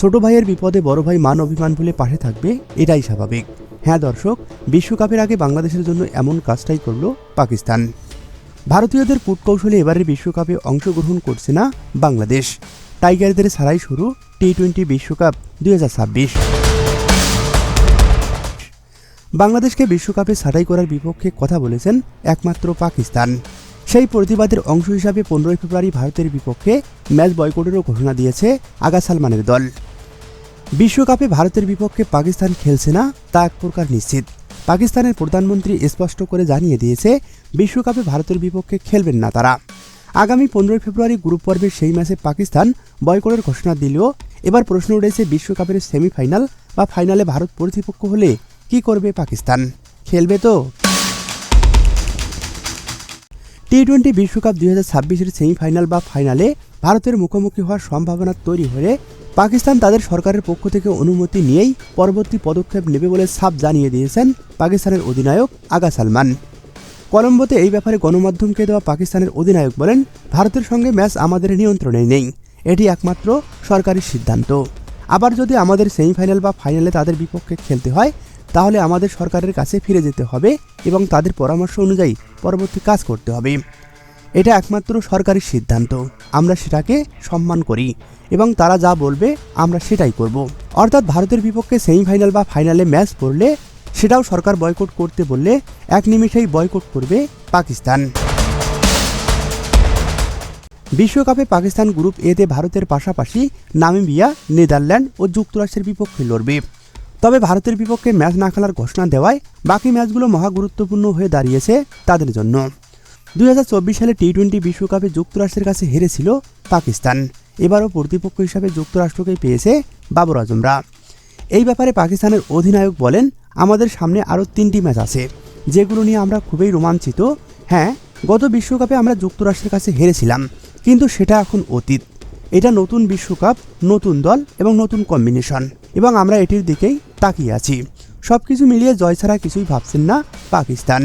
ছোট ভাইয়ের বিপদে বড় ভাই মান অভিমান ভুলে পাশে থাকবে, এটাই স্বাভাবিক। হ্যাঁ দর্শক, বিশ্বকাপের আগে বাংলাদেশের জন্য এমন কাজটাই করল পাকিস্তান। ভারতীয়দের কূটকৌশলে এবারের বিশ্বকাপে অংশগ্রহণ করছে না বাংলাদেশ। টাইগারদের ছাড়াই শুরু টি-20 বিশ্বকাপ 2026। বাংলাদেশকে বিশ্বকাপে ছাঁটাই করার বিপক্ষে কথা বলেছেন একমাত্র পাকিস্তান। সেই প্রতিবাদের অংশ হিসাবে 15 ফেব্রুয়ারি ভারতের বিপক্ষে ম্যাচ বয়কটেরও ঘোষণা দিয়েছে আগা সালমানের দল। বিশ্বকাপে ভারতের বিপক্ষে পাকিস্তান খেলছে না তা এক প্রকার নিশ্চিত। পাকিস্তানের প্রধানমন্ত্রী স্পষ্ট করে জানিয়ে দিয়েছে বিশ্বকাপে ভারতের বিপক্ষে খেলবেন না তারা। আগামী 15 ফেব্রুয়ারি গ্রুপ পর্বের সেই ম্যাচে পাকিস্তান বয়কটের ঘোষণা দিলেও এবার প্রশ্ন উঠেছে বিশ্বকাপের সেমিফাইনাল বা ফাইনালে ভারত প্রতিপক্ষ হলে কি করবে পাকিস্তান? খেলবে তো? টি-20 বিশ্বকাপ 2026-এর সেমিফাইনাল বা ফাইনালে ভারতের মুখোমুখি হওয়ার সম্ভাবনা তৈরি হলে পাকিস্তান তাদের সরকারের পক্ষ থেকে অনুমতি নিয়েই পরবর্তী পদক্ষেপ নেবে বলে সাফ জানিয়ে দিয়েছেন পাকিস্তানের অধিনায়ক আগা সালমান। কলম্বোতে এই ব্যাপারে গণমাধ্যমকে দেওয়া পাকিস্তানের অধিনায়ক বলেন, ভারতের সঙ্গে ম্যাচ আমাদের নিয়ন্ত্রণে নেই, এটি একমাত্র সরকারি সিদ্ধান্ত। আবার যদি আমাদের সেমিফাইনাল বা ফাইনালে তাদের বিপক্ষে খেলতে হয় তাহলে আমাদের সরকারের কাছে ফিরে যেতে হবে এবং তাদের পরামর্শ অনুযায়ী পরবর্তী কাজ করতে হবে। এটা একমাত্র সরকারি সিদ্ধান্ত, আমরা সেটাকে সম্মান করি এবং তারা যা বলবে আমরা সেটাই করব। অর্থাৎ ভারতের বিপক্ষে সেমিফাইনাল বা ফাইনালে ম্যাচ পড়লে সেটাও সরকার বয়কট করতে বললে এক নিমেষেই বয়কট করবে পাকিস্তান। বিশ্বকাপে পাকিস্তান গ্রুপ এতে ভারতের পাশাপাশি নামিবিয়া, নেদারল্যান্ড ও যুক্তরাষ্ট্রের বিপক্ষে লড়বে। তবে ভারতের বিপক্ষে ম্যাচ না খেলার ঘোষণা দেওয়ায় বাকি ম্যাচগুলো মহা গুরুত্বপূর্ণ হয়ে দাঁড়িয়েছে তাদের জন্য। 2024 সালে টি-20 বিশ্বকাপে যুক্তরাষ্ট্রের কাছে হেরেছিল পাকিস্তান। এবারও প্রতিপক্ষ হিসাবে যুক্তরাষ্ট্রকেই পেয়েছে বাবর আজমরা। এই ব্যাপারে পাকিস্তানের অধিনায়ক বলেন, আমাদের সামনে আরও 3টি ম্যাচ আছে যেগুলো নিয়ে আমরা খুবই রোমাঞ্চিত। হ্যাঁ, গত বিশ্বকাপে আমরা যুক্তরাষ্ট্রের কাছে হেরেছিলাম, কিন্তু সেটা এখন অতীত। এটা নতুন বিশ্বকাপ, নতুন দল এবং নতুন কম্বিনেশন, এবং আমরা এটির দিকেই তাকিয়ে আছি। সবকিছু মিলিয়ে জয় ছাড়া কিছুই ভাবছেন না পাকিস্তান।